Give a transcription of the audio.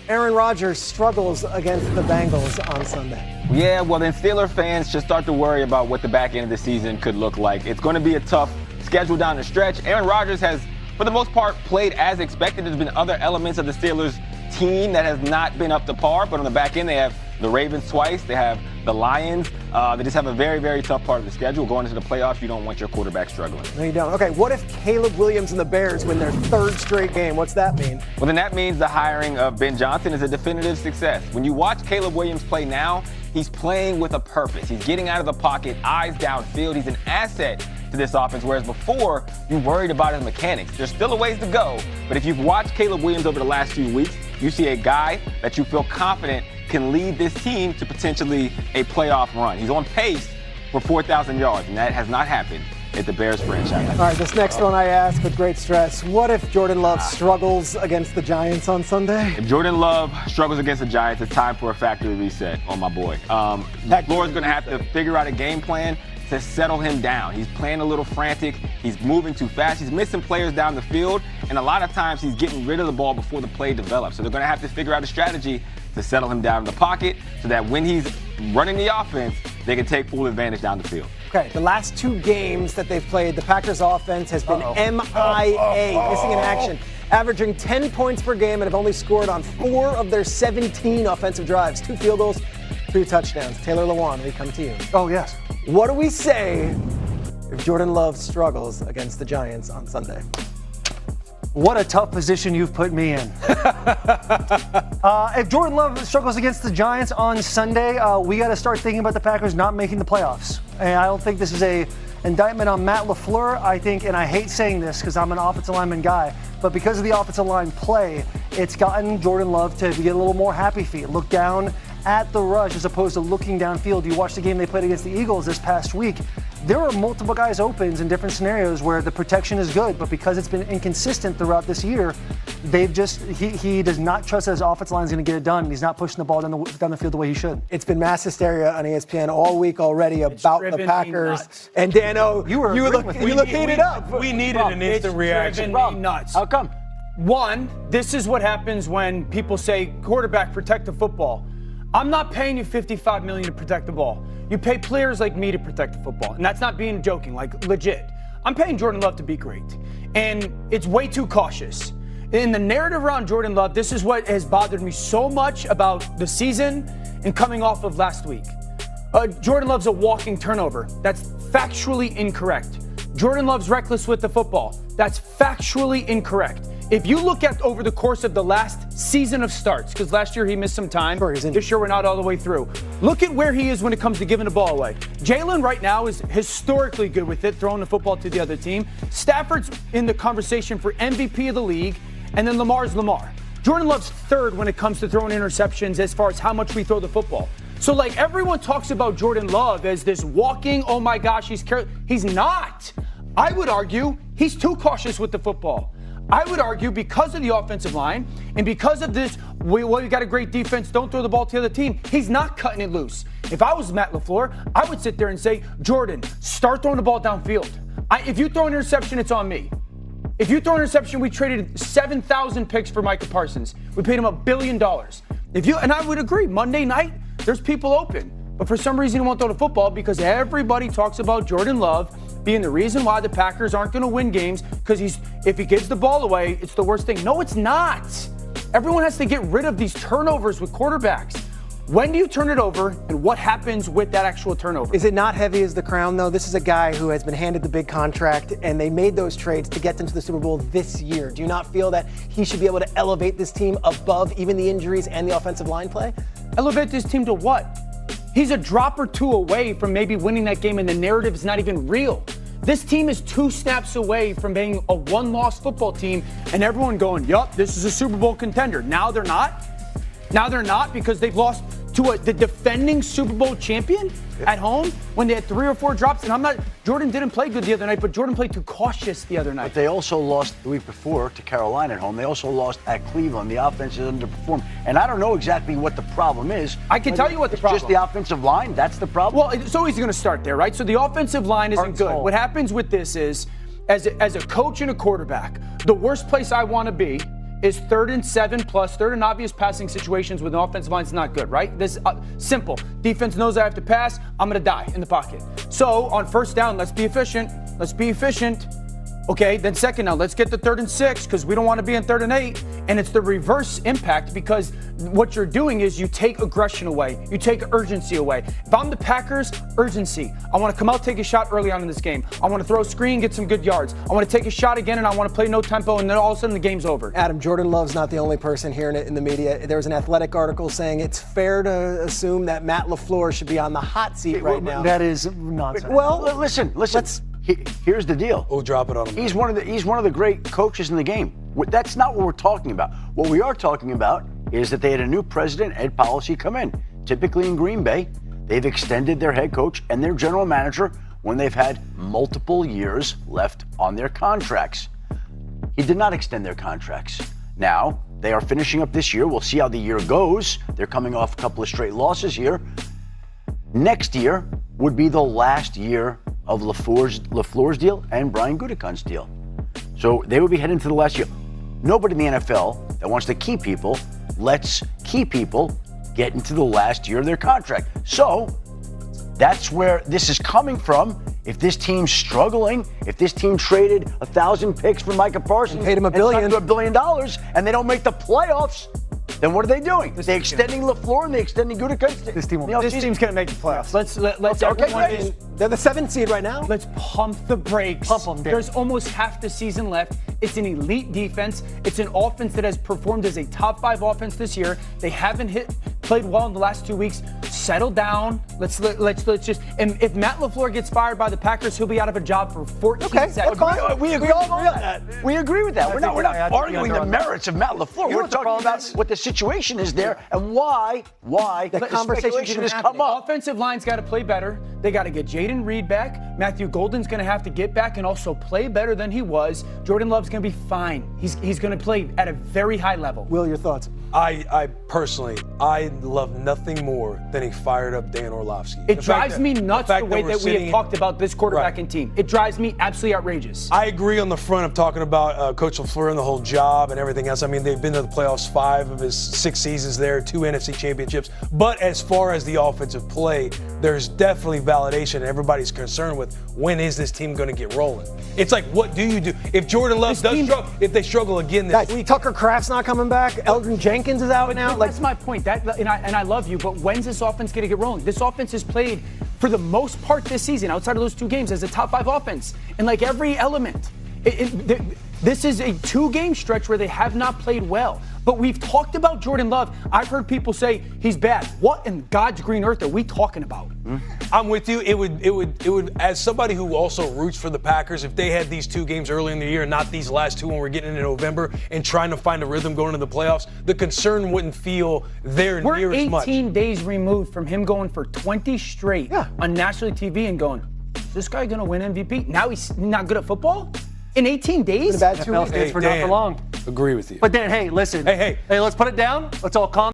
Aaron Rodgers struggles against the Bengals on Sunday. Yeah, well, then Steeler fans should start to worry about what the back end of the season could look like. It's going to be a tough schedule down the stretch. Aaron Rodgers has, for the most part, played as expected. There's been other elements of the Steelers team that has not been up to par, but on the back end, they have the Ravens twice. They have the Lions. They just have a very, very tough part of the schedule. Going into the playoffs, you don't want your quarterback struggling. No, you don't. Okay, what if Caleb Williams and the Bears win their third straight game? What's that mean? Well, then that means the hiring of Ben Johnson is a definitive success. When you watch Caleb Williams play now, he's playing with a purpose. He's getting out of the pocket, eyes downfield. He's an asset to this offense, whereas before, you worried about his mechanics. There's still a ways to go, but if you've watched Caleb Williams over the last few weeks, you see a guy that you feel confident can lead this team to potentially a playoff run. He's on pace for 4,000 yards, and that has not happened at the Bears franchise. All right, this next one I ask with great stress. What if Jordan Love struggles against the Giants on Sunday? If Jordan Love struggles against the Giants, it's time for a factory reset on my boy. LaFleur is going to have to figure out a game plan to settle him down. He's playing a little frantic. He's moving too fast. He's missing players down the field. And a lot of times he's getting rid of the ball before the play develops. So they're going to have to figure out a strategy to settle him down in the pocket so that when he's running the offense, they can take full advantage down the field. Okay, the last two games that they've played, the Packers offense has been MIA, missing in action, averaging 10 points per game and have only scored on 4 of their 17 offensive drives, 2 field goals, 2 touchdowns. Taylor Lewan, we come to you. Oh, yes. What do we say if Jordan Love struggles against the Giants on Sunday? What a tough position you've put me in. If Jordan Love struggles against the Giants on Sunday, we got to start thinking about the Packers not making the playoffs. And I don't think this is a indictment on Matt LaFleur. I think, and I hate saying this because I'm an offensive lineman guy, but because of the offensive line play, it's gotten Jordan Love to get a little more happy feet. Look down at the rush as opposed to looking downfield. You watch the game they played against the Eagles this past week. There are multiple guys opens in different scenarios where the protection is good, but because it's been inconsistent throughout this year, he does not trust that his offensive line is going to get it done. He's not pushing the ball down the field the way he should. It's been mass hysteria on ESPN all week already about the Packers. And Dano, you look heated up. We needed an instant reaction. Nuts. How come? One, this is what happens when people say, quarterback, protect the football. I'm not paying you $55 million to protect the ball. You pay players like me to protect the football. And that's not being joking, like legit. I'm paying Jordan Love to be great. And it's way too cautious. In the narrative around Jordan Love, this is what has bothered me so much about the season and coming off of last week. Jordan Love's a walking turnover. That's factually incorrect. Jordan Love's reckless with the football. That's factually incorrect. If you look at over the course of the last season of starts, because last year he missed some time, this year we're not all the way through. Look at where he is when it comes to giving the ball away. Jalen right now is historically good with it, throwing the football to the other team. Stafford's in the conversation for MVP of the league, and then Lamar's Lamar. Jordan Love's third when it comes to throwing interceptions as far as how much we throw the football. So like everyone talks about Jordan Love as this walking, oh my gosh, he's not. I would argue he's too cautious with the football. I would argue because of the offensive line and because of this, we got a great defense, don't throw the ball to the other team, he's not cutting it loose. If I was Matt LaFleur, I would sit there and say, Jordan, start throwing the ball downfield. If you throw an interception, it's on me. If you throw an interception, we traded 7,000 picks for Micah Parsons. We paid him $1 billion. And I would agree, Monday night, there's people open. But for some reason, he won't throw the football because everybody talks about Jordan Love being the reason why the Packers aren't going to win games because if he gives the ball away, it's the worst thing. No, it's not. Everyone has to get rid of these turnovers with quarterbacks. When do you turn it over, and what happens with that actual turnover? Is it not heavy as the crown, though? This is a guy who has been handed the big contract, and they made those trades to get them to the Super Bowl this year. Do you not feel that he should be able to elevate this team above even the injuries and the offensive line play? Elevate this team to what? He's a drop or two away from maybe winning that game, and the narrative is not even real. This team is 2 snaps away from being a one-loss football team, and everyone going, yup, this is a Super Bowl contender. Now they're not? Now they're not because they've lost to the defending Super Bowl champion at home when they had 3 or 4 drops. And Jordan didn't play good the other night, but Jordan played too cautious the other night. But they also lost the week before to Carolina at home. They also lost at Cleveland. The offense is underperformed. And I don't know exactly what the problem is. I can tell you what the problem is. Just the offensive line? That's the problem? Well, it's always going to start there, right? So the offensive line isn't good. What happens with this is, as a coach and a quarterback, the worst place I want to be is 3rd and 7 plus, 3rd and obvious passing situations with an offensive line is not good, right? This simple. Defense knows I have to pass. I'm going to die in the pocket. So on 1st down, let's be efficient. Let's be efficient. Okay, then 2nd down, let's get to 3rd and 6 because we don't want to be in 3rd and 8. And it's the reverse impact because what you're doing is you take aggression away. You take urgency away. If I'm the Packers, urgency. I want to come out, take a shot early on in this game. I want to throw a screen, get some good yards. I want to take a shot again, and I want to play no tempo, and then all of a sudden the game's over. Adam, Jordan Love's not the only person hearing it in the media. There was an Athletic article saying it's fair to assume that Matt LaFleur should be on the hot seat right now. That is nonsense. Well, listen. Here's the deal. We'll drop it on him. He's one of the great coaches in the game. That's not what we're talking about. What we are talking about is that they had a new president, Ed Policy, come in. Typically in Green Bay, they've extended their head coach and their general manager when they've had multiple years left on their contracts. He did not extend their contracts. Now, they are finishing up this year. We'll see how the year goes. They're coming off a couple of straight losses here. Next year would be the last year of LaFleur's deal and Brian Gutekunst's deal. So they would be heading to the last year. Nobody in the NFL that wants to keep people lets key people get into the last year of their contract. So that's where this is coming from. If this team's struggling, if this team traded 1,000 picks for Micah Parsons and paid him $1 billion, $1 billion, and they don't make the playoffs, then what are they doing? They're extending LaFleur and they're extending Gutekunst. This team's going to make the playoffs. Let's everyone great. They're the 7th seed right now. Let's pump the brakes. Pump them, There's almost half the season left. It's an elite defense. It's an offense that has performed as a top 5 offense this year. They haven't played well in the last 2 weeks. Settle down. Let's just. And if Matt LaFleur gets fired by the Packers, he'll be out of a job for 14 seconds. We agree with that. We agree with that. We're not arguing the merits of Matt LaFleur. We're talking about what the situation is there and why the conversation has come up. Offensive line's got to play better. They got to get Jaden Reed back. Matthew Golden's going to have to get back and also play better than he was. Jordan Love's going to be fine. He's going to play at a very high level. Will, your thoughts? I personally love nothing more than a fired up Dan Orlovsky. It drives me nuts the way that we have talked about this quarterbacking team. It drives me absolutely outrageous. I agree on the front of talking about Coach LaFleur and the whole job and everything else. I mean, they've been to the playoffs 5 of his 6 seasons there, 2 NFC championships. But as far as the offensive play, there's definitely validation. Everybody's concerned with when is this team going to get rolling. It's like, what do you do? If Jordan Love struggle, if they struggle again this week. Tucker Kraft's not coming back. Eldrin Jenkins is out now. That's my point. And I love you, but when's this offense going to get rolling? This offense has played, for the most part this season, outside of those 2 games, as a top 5 offense in like every element. This is a 2-game stretch where they have not played well. But we've talked about Jordan Love. I've heard people say he's bad. What in God's green earth are we talking about? I'm with you. It would, as somebody who also roots for the Packers, if they had these 2 games early in the year and not these last 2 when we're getting into November and trying to find a rhythm going into the playoffs, the concern wouldn't feel there near as much. We're 18 days removed from him going for 20 straight on national TV and going, is this guy going to win MVP? Now he's not good at football? In 18 days? NFL stands for not for long. Agree with you. But then, hey, listen. Hey, let's put it down. Let's all calm